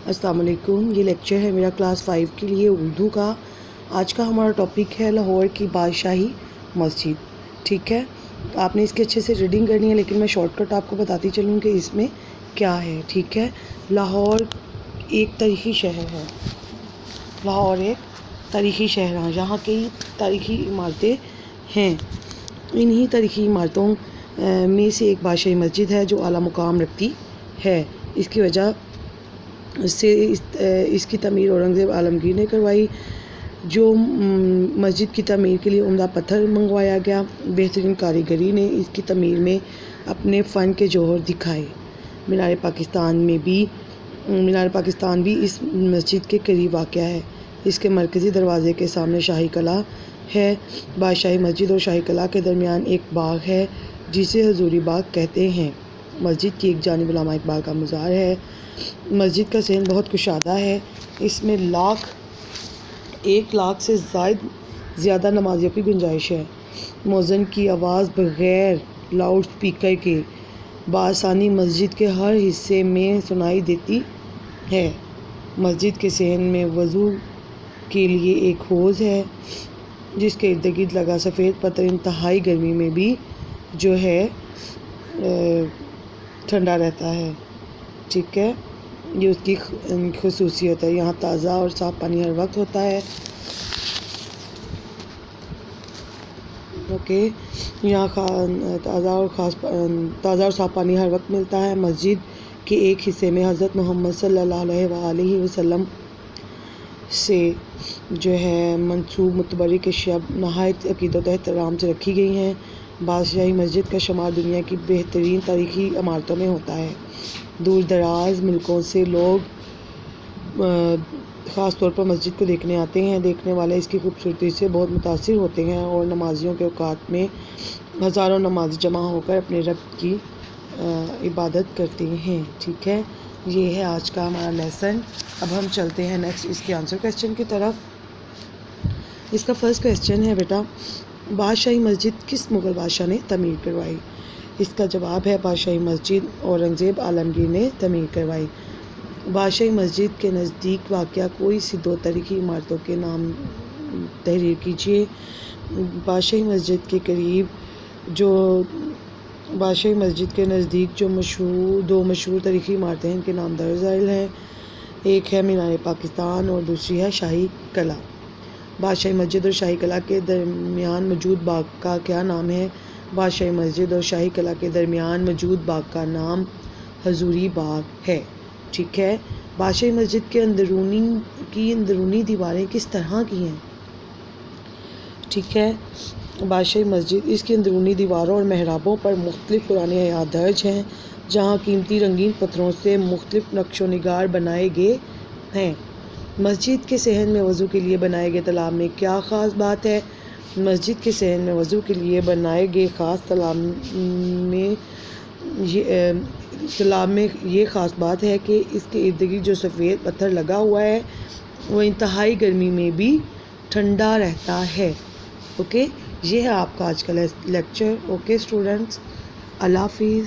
السلام علیکم. یہ لیکچر ہے میرا کلاس 5 کے لیے اردو کا. آج کا ہمارا ٹاپک ہے لاہور کی بادشاہی مسجد. ٹھیک ہے, آپ نے اس کے اچھے سے ریڈنگ کرنی ہے, لیکن میں شارٹ کٹ آپ کو بتاتی چلوں کہ اس میں کیا ہے. ٹھیک ہے, لاہور ایک تاریخی شہر ہے. لاہور ایک تاریخی شہر ہے, یہاں کئی تاریخی عمارتیں ہیں. انہی تاریخی عمارتوں میں سے ایک بادشاہی مسجد ہے جو اعلیٰ مقام رکھتی ہے. اس کی وجہ سے اس کی تعمیر اورنگزیب عالمگیر نے کروائی, جو مسجد کی تعمیر کے لیے عمدہ پتھر منگوایا گیا. بہترین کاریگری نے اس کی تعمیر میں اپنے فن کے جوہر دکھائے. مینار پاکستان بھی اس مسجد کے قریب واقع ہے. اس کے مرکزی دروازے کے سامنے شاہی قلعہ ہے. بادشاہی مسجد اور شاہی قلعہ کے درمیان ایک باغ ہے جسے حضوری باغ کہتے ہیں. مسجد کی ایک جانب علامہ اقبال کا مزار ہے. مسجد کا صحن بہت کشادہ ہے. اس میں 1 لاکھ سے زیادہ نمازیوں کی گنجائش ہے. مؤذن کی آواز بغیر لاؤڈ سپیکر کے بآسانی مسجد کے ہر حصے میں سنائی دیتی ہے. مسجد کے صحن میں وضو کے لیے ایک حوض ہے جس کے ارد گرد لگا سفید پتھر انتہائی گرمی میں بھی جو ہے ٹھنڈا رہتا ہے. ٹھیک ہے, یہ اس کی خصوصیت ہے. یہاں تازہ اور صاف پانی ہر وقت ہوتا ہے. یہاں تازہ اور صاف پانی ہر وقت ملتا ہے. مسجد کے ایک حصے میں حضرت محمد صلی اللہ علیہ وآلہ وسلم سے جو ہے منسوب متبرک اشیاء نہایت عقیدت و احترام سے رکھی گئی ہیں. بادشاہی مسجد کا شمار دنیا کی بہترین تاریخی عمارتوں میں ہوتا ہے. دور دراز ملکوں سے لوگ خاص طور پر مسجد کو دیکھنے آتے ہیں. دیکھنے والے اس کی خوبصورتی سے بہت متاثر ہوتے ہیں اور نمازیوں کے اوقات میں ہزاروں نمازی جمع ہو کر اپنے رب کی عبادت کرتے ہیں. ٹھیک ہے, یہ ہے آج کا ہمارا لیسن. اب ہم چلتے ہیں نیکسٹ اس کے آنسر کویسچن کی طرف. اس کا فرسٹ کویسچن ہے بیٹا, بادشاہی مسجد کس مغل بادشاہ نے تعمیر کروائی؟ اس کا جواب ہے بادشاحی مسجد اورنگزیب عالمگیر نے تعمیر کروائی. بادشاہی مسجد کے نزدیک واقع کوئی سی 2 تاریخی عمارتوں کے نام تحریر کیجیے. بادشاہی مسجد کے قریب بادشاہی مسجد کے نزدیک جو 2 مشہور تاریخی عمارتیں ہیں ان کے نام درج ذیل ہیں. ایک ہے مینار پاکستان اور دوسری ہے شاہی قلعہ. بادشاہی مسجد اور شاہی قلعہ کے درمیان موجود باغ کا کیا نام ہے؟ بادشاہی مسجد اور شاہی قلعہ کے درمیان موجود باغ کا نام حضوری باغ ہے. ٹھیک ہے, بادشاہی مسجد کے اندرونی دیواریں کس طرح کی ہیں؟ ٹھیک ہے, بادشاہی مسجد اس کی اندرونی دیواروں اور محرابوں پر مختلف پرانے آیات درج ہیں جہاں قیمتی رنگین پتھروں سے مختلف نقش و نگار بنائے گئے ہیں. مسجد کے صحن میں وضو کے لیے بنائے گئے تالاب میں کیا خاص بات ہے؟ مسجد کے صحن میں وضو کے لیے بنائے گئے خاص تالاب میں یہ خاص بات ہے کہ اس کے ارد گرد جو سفید پتھر لگا ہوا ہے وہ انتہائی گرمی میں بھی ٹھنڈا رہتا ہے. اوکے, یہ ہے آپ کا آج کا لیکچر. اوکے اسٹوڈنٹس, اللہ حافظ.